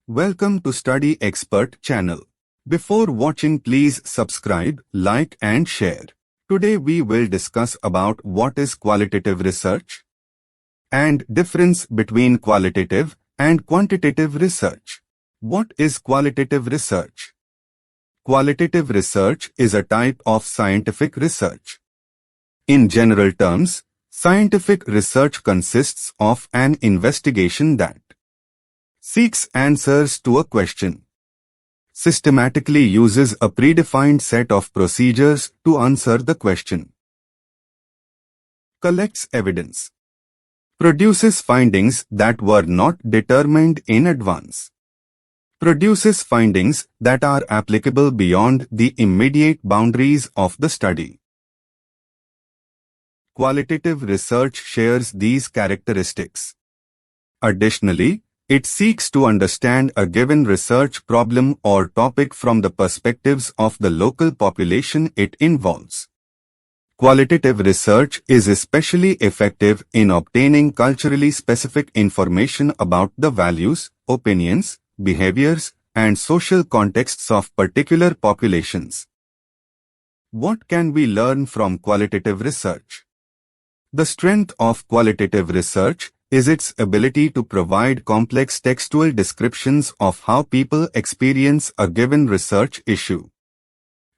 Welcome to Study Expert channel. Before watching, please subscribe, like and share. Today we will discuss about what is qualitative research and difference between qualitative and quantitative research. What is qualitative research? Qualitative research is a type of scientific research. In general terms, scientific research consists of an investigation that seeks answers to a question, systematically uses a predefined set of procedures to answer the question, collects evidence, produces findings that were not determined in advance, produces findings that are applicable beyond the immediate boundaries of the study. Qualitative research shares these characteristics. Additionally, it seeks to understand a given research problem or topic from the perspectives of the local population it involves. Qualitative research is especially effective in obtaining culturally specific information about the values, opinions, behaviors, and social contexts of particular populations. What can we learn from qualitative research? The strength of qualitative research is its ability to provide complex textual descriptions of how people experience a given research issue.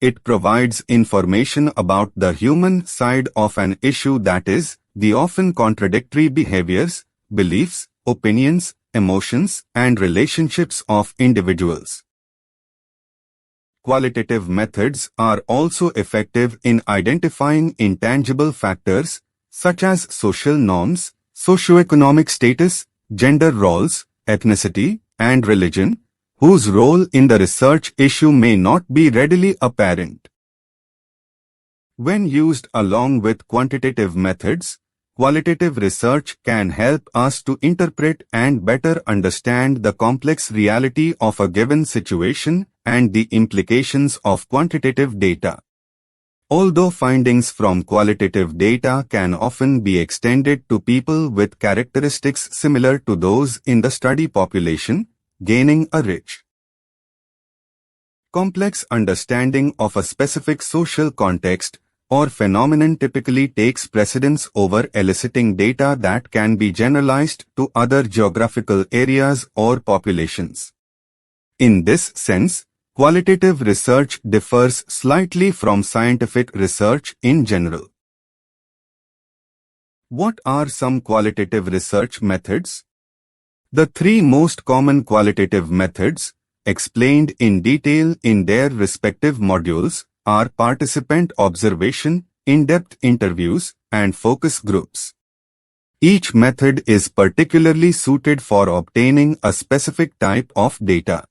It provides information about the human side of an issue, that is, the often contradictory behaviors, beliefs, opinions, emotions, and relationships of individuals. Qualitative methods are also effective in identifying intangible factors such as social norms, socioeconomic status, gender roles, ethnicity, and religion, whose role in the research issue may not be readily apparent. When used along with quantitative methods, qualitative research can help us to interpret and better understand the complex reality of a given situation and the implications of quantitative data. Although findings from qualitative data can often be extended to people with characteristics similar to those in the study population, gaining a rich, complex understanding of a specific social context or phenomenon typically takes precedence over eliciting data that can be generalized to other geographical areas or populations. In this sense, qualitative research differs slightly from scientific research in general. What are some qualitative research methods? The three most common qualitative methods, explained in detail in their respective modules, are participant observation, in-depth interviews, and focus groups. Each method is particularly suited for obtaining a specific type of data.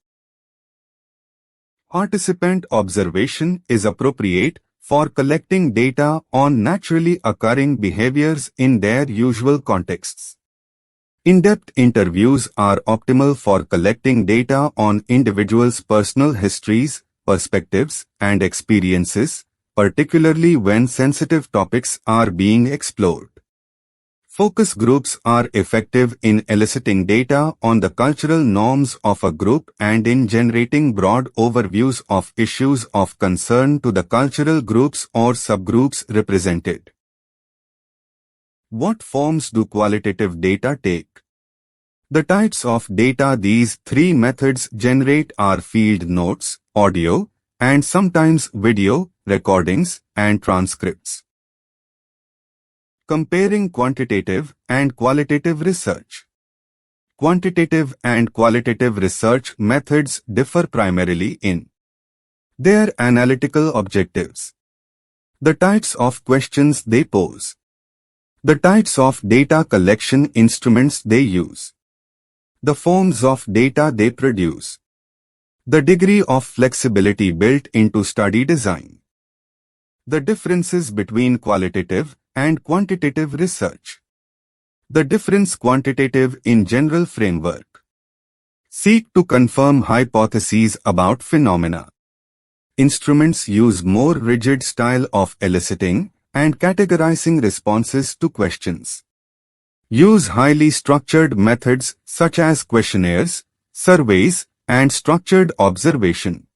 Participant observation is appropriate for collecting data on naturally occurring behaviors in their usual contexts. In-depth interviews are optimal for collecting data on individuals' personal histories, perspectives, and experiences, particularly when sensitive topics are being explored. Focus groups are effective in eliciting data on the cultural norms of a group and in generating broad overviews of issues of concern to the cultural groups or subgroups represented. What forms do qualitative data take? The types of data these three methods generate are field notes, audio, and sometimes video, recordings, and transcripts. Comparing quantitative and qualitative research. Quantitative and qualitative research methods differ primarily in their analytical objectives, the types of questions they pose, the types of data collection instruments they use, the forms of data they produce, the degree of flexibility built into study design. The differences between qualitative and quantitative research. The difference: quantitative in general framework seek to confirm hypotheses about phenomena. Instruments use more rigid style of eliciting and categorizing responses to questions. Use highly structured methods such as questionnaires, surveys, and structured observation.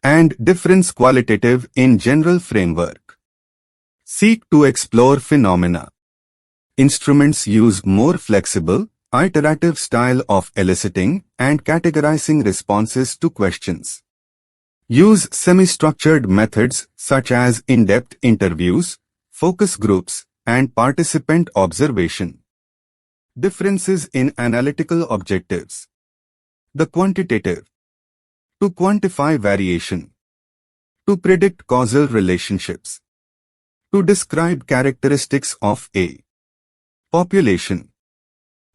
And difference qualitative in general framework. Seek to explore phenomena. Instruments use more flexible, iterative style of eliciting and categorizing responses to questions. Use semi-structured methods such as in-depth interviews, focus groups, and participant observation. Differences in analytical objectives. The quantitative. To quantify variation. To predict causal relationships. To describe characteristics of a population.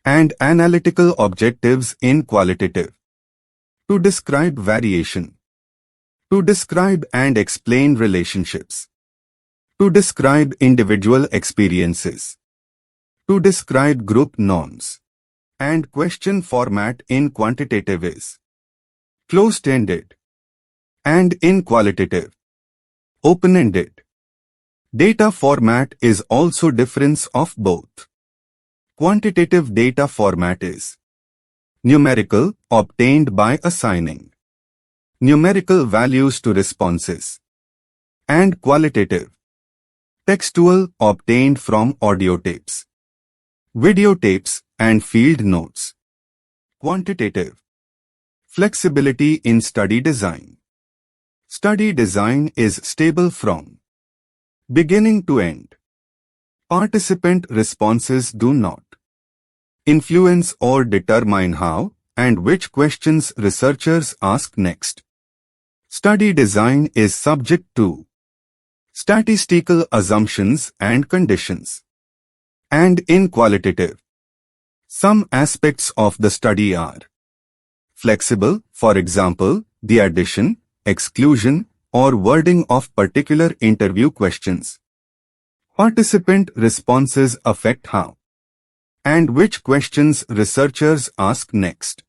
And analytical objectives in qualitative. To describe variation. To describe and explain relationships. To describe individual experiences. To describe group norms. And question format in quantitative is closed-ended. And in qualitative, open-ended. Data format is also difference of both. Quantitative data format is numerical, obtained by assigning numerical values to responses. And qualitative, textual, obtained from audio tapes, videotapes, and field notes. Quantitative, flexibility in study design. Study design is stable from beginning to end. Participant responses do not influence or determine how and which questions researchers ask next. Study design is subject to statistical assumptions and conditions. And in qualitative, some aspects of the study are flexible, for example, the addition, exclusion, or wording of particular interview questions. Participant responses affect how and which questions researchers ask next.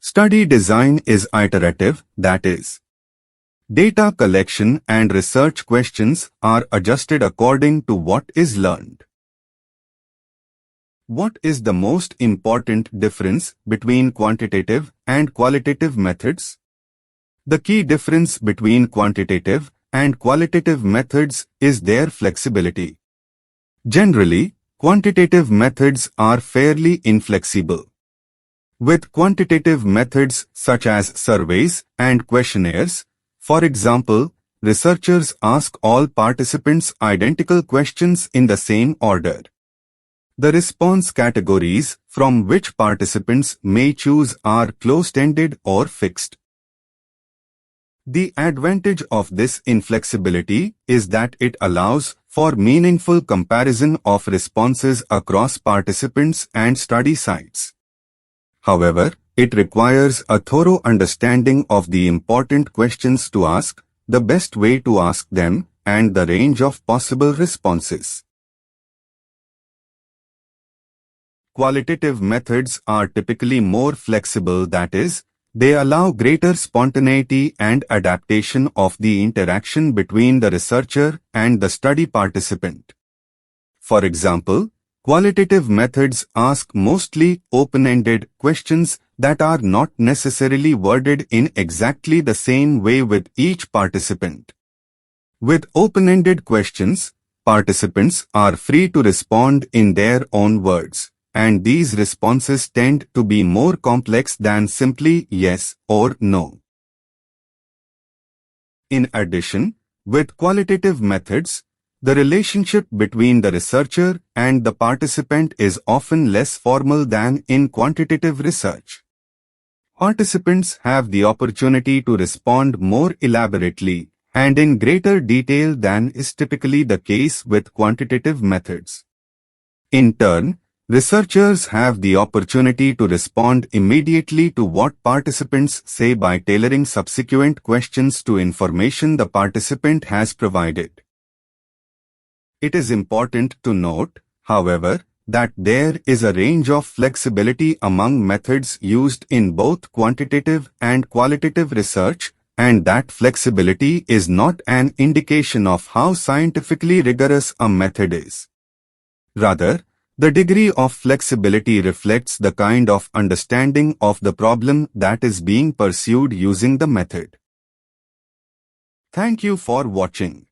Study design is iterative, that is, data collection and research questions are adjusted according to what is learned. What is the most important difference between quantitative and qualitative methods? The key difference between quantitative and qualitative methods is their flexibility. Generally, quantitative methods are fairly inflexible. With quantitative methods such as surveys and questionnaires, for example, researchers ask all participants identical questions in the same order. The response categories from which participants may choose are closed-ended or fixed. The advantage of this inflexibility is that it allows for meaningful comparison of responses across participants and study sites. However, it requires a thorough understanding of the important questions to ask, the best way to ask them, and the range of possible responses. Qualitative methods are typically more flexible, that is, they allow greater spontaneity and adaptation of the interaction between the researcher and the study participant. For example, qualitative methods ask mostly open-ended questions that are not necessarily worded in exactly the same way with each participant. With open-ended questions, participants are free to respond in their own words, and these responses tend to be more complex than simply yes or no. In addition, with qualitative methods, the relationship between the researcher and the participant is often less formal than in quantitative research. Participants have the opportunity to respond more elaborately and in greater detail than is typically the case with quantitative methods. In turn, researchers have the opportunity to respond immediately to what participants say by tailoring subsequent questions to information the participant has provided. It is important to note, however, that there is a range of flexibility among methods used in both quantitative and qualitative research, and that flexibility is not an indication of how scientifically rigorous a method is. Rather, The degree of flexibility reflects the kind of understanding of the problem that is being pursued using the method. Thank you for watching.